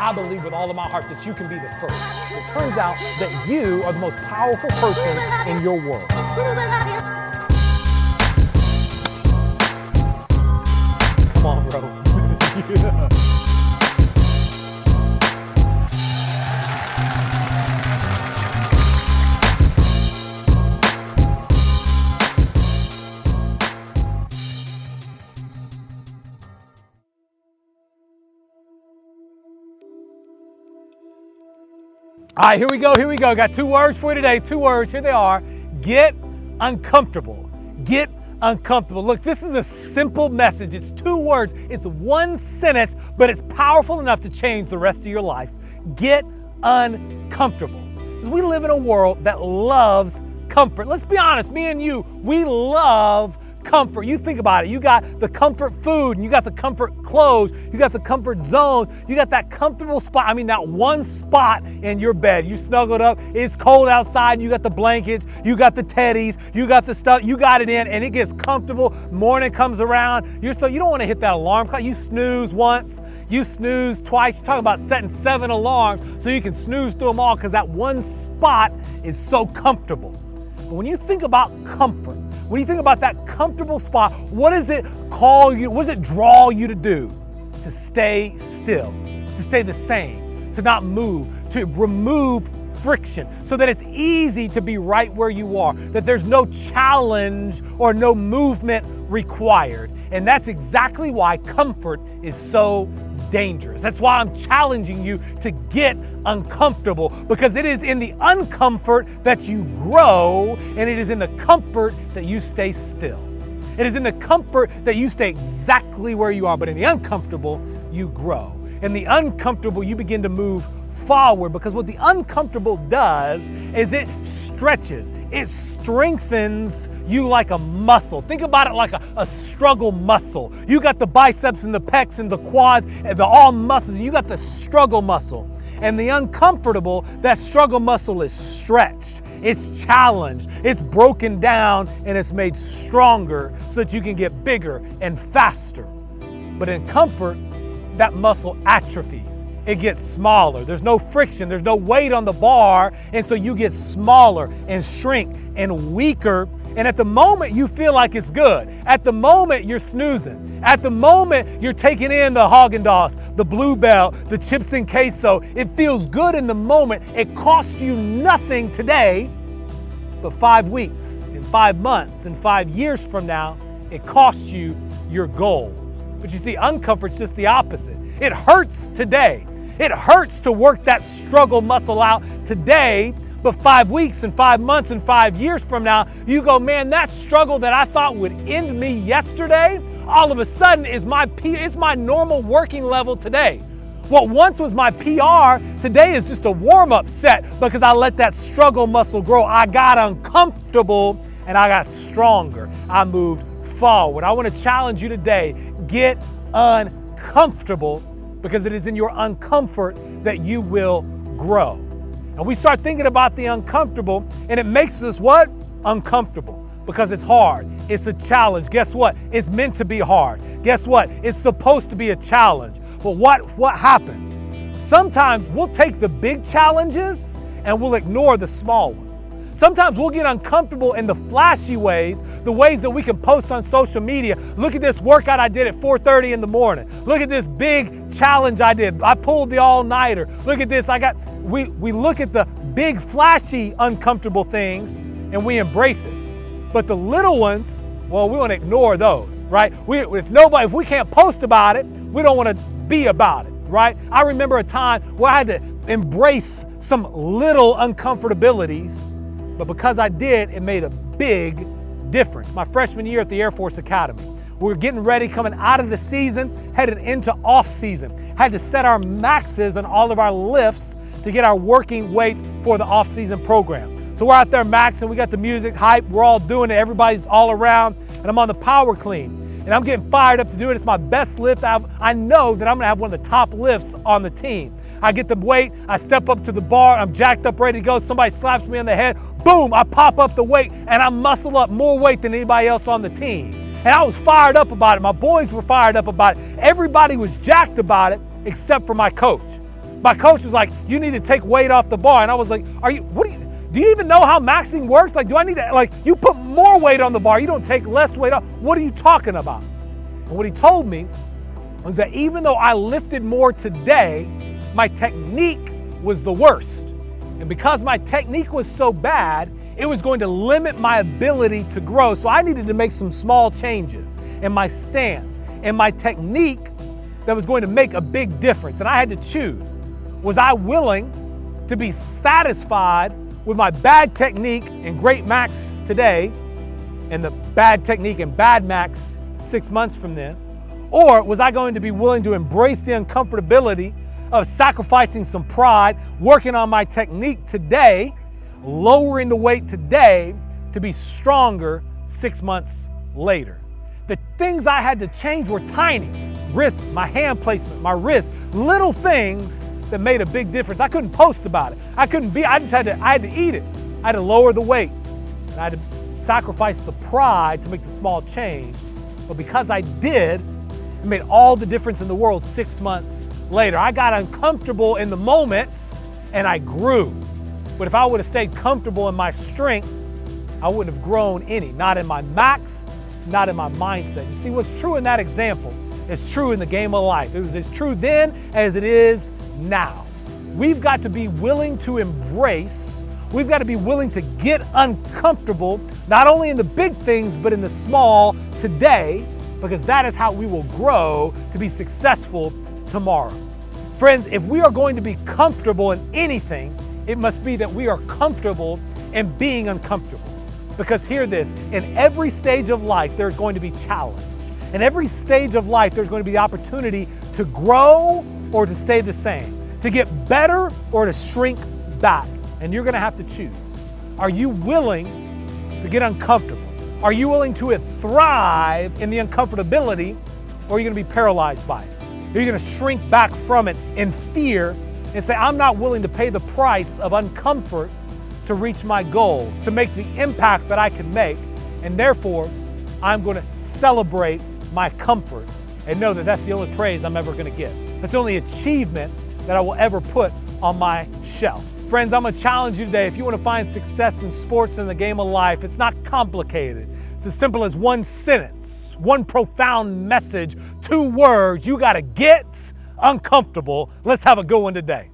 I believe with all of my heart that you can be the first. It turns out that you are the most powerful person in your world. Come on, bro. Yeah. All right, here we go. Got 2 words for you today. 2 words, here they are. Get uncomfortable. Get uncomfortable. Look, this is a simple message. It's 2 words. It's 1 sentence, but it's powerful enough to change the rest of your life. Get uncomfortable. Because we live in a world that loves comfort. Let's be honest, me and you, we love comfort. You think about it. You got the comfort food, and you got the comfort clothes, you got the comfort zones, you got that comfortable spot. I mean, that one spot in your bed. You snuggled up, it's cold outside, you got the blankets, you got the teddies, you got the stuff, you got it in, and it gets comfortable. Morning comes around, you don't want to hit that alarm clock. You snooze once, you snooze twice. You're talking about setting 7 alarms so you can snooze through them all because that one spot is so comfortable. But when you think about comfort, when you think about that comfortable spot, what does it call you? What does it draw you to do? To stay still, to stay the same, to not move, to remove friction so that it's easy to be right where you are, that there's no challenge or no movement required. And that's exactly why comfort is so dangerous. That's why I'm challenging you to get uncomfortable, because it is in the uncomfort that you grow, and it is in the comfort that you stay still. It is in the comfort that you stay exactly where you are, but in the uncomfortable, you grow. In the uncomfortable, you begin to move forward, because what the uncomfortable does is it stretches, it strengthens you like a muscle. Think about it like a struggle muscle. You got the biceps and the pecs and the quads and the all muscles, and you got the struggle muscle. And the uncomfortable, that struggle muscle is stretched, it's challenged, it's broken down, and it's made stronger so that you can get bigger and faster. But in comfort, that muscle atrophies. It gets smaller. There's no friction. There's no weight on the bar. And so you get smaller and shrink and weaker. And at the moment, you feel like it's good. At the moment, you're snoozing. At the moment, you're taking in the Haagen-Dazs, the Blue Bell, the chips and queso. It feels good in the moment. It costs you nothing today, but 5 weeks and 5 months and 5 years from now, it costs you your goals. But you see, uncomfort's just the opposite. It hurts today. It hurts to work that struggle muscle out today, but 5 weeks and 5 months and 5 years from now, you go, man, that struggle that I thought would end me yesterday, all of a sudden is my normal working level today. What once was my PR, today is just a warm-up set because I let that struggle muscle grow. I got uncomfortable and I got stronger. I moved forward. I want to challenge you today, get uncomfortable, because it is in your uncomfort that you will grow. And we start thinking about the uncomfortable, and it makes us what? Uncomfortable, because it's hard. It's a challenge. Guess what? It's meant to be hard. Guess what? It's supposed to be a challenge. But what happens? Sometimes we'll take the big challenges and we'll ignore the small ones. Sometimes we'll get uncomfortable in the flashy ways, the ways that we can post on social media. Look at this workout I did at 4:30 in the morning. Look at this big challenge I did. I pulled the all-nighter. Look at this. We look at the big flashy uncomfortable things and we embrace it. But the little ones, well, we want to ignore those, right? If we can't post about it, we don't want to be about it, right? I remember a time where I had to embrace some little uncomfortabilities, but because I did, it made a big difference. My freshman year at the Air Force Academy, we were getting ready, coming out of the season, headed into off season. Had to set our maxes on all of our lifts to get our working weights for the off season program. So we're out there maxing, we got the music hype, we're all doing it, everybody's all around, and I'm on the power clean. And I'm getting fired up to do it. It's my best lift. I know that I'm gonna have one of the top lifts on the team. I get the weight, I step up to the bar, I'm jacked up, ready to go. Somebody slaps me on the head, boom, I pop up the weight, and I muscle up more weight than anybody else on the team. And I was fired up about it. My boys were fired up about it. Everybody was jacked about it, except for my coach. My coach was like, you need to take weight off the bar. And I was like, do you even know how maxing works? Like, do I need to, like, you put more weight on the bar, you don't take less weight off. What are you talking about? And what he told me was that even though I lifted more today, my technique was the worst. And because my technique was so bad, it was going to limit my ability to grow. So I needed to make some small changes in my stance and my technique that was going to make a big difference. And I had to choose. Was I willing to be satisfied with my bad technique and great max today and the bad technique and bad max 6 months from then? Or was I going to be willing to embrace the uncomfortability of sacrificing some pride, working on my technique today, lowering the weight today to be stronger 6 months later? The things I had to change were tiny. Wrist, my hand placement, my wrist, little things that made a big difference. I couldn't post about it. I had to eat it. I had to lower the weight. And I had to sacrifice the pride to make the small change. But because I did, it made all the difference in the world 6 months later. I got uncomfortable in the moment and I grew. But if I would have stayed comfortable in my strength, I wouldn't have grown any. Not in my max, not in my mindset. You see, what's true in that example is true in the game of life. It was as true then as it is now. We've got to be willing to embrace, we've got to be willing to get uncomfortable, not only in the big things, but in the small today, because that is how we will grow to be successful tomorrow. Friends, if we are going to be comfortable in anything, it must be that we are comfortable in being uncomfortable. Because hear this, in every stage of life, there's going to be challenge. In every stage of life, there's going to be the opportunity to grow or to stay the same, to get better or to shrink back. And you're going to have to choose. Are you willing to get uncomfortable? Are you willing to thrive in the uncomfortability, or are you going to be paralyzed by it? Are you going to shrink back from it in fear and say, I'm not willing to pay the price of uncomfort to reach my goals, to make the impact that I can make, and therefore I'm going to celebrate my comfort and know that that's the only praise I'm ever going to get. That's the only achievement that I will ever put on my shelf. Friends, I'm going to challenge you today. If you want to find success in sports and the game of life, it's not complicated. It's as simple as one sentence, one profound message, 2 words. You got to get uncomfortable. Let's have a good one today.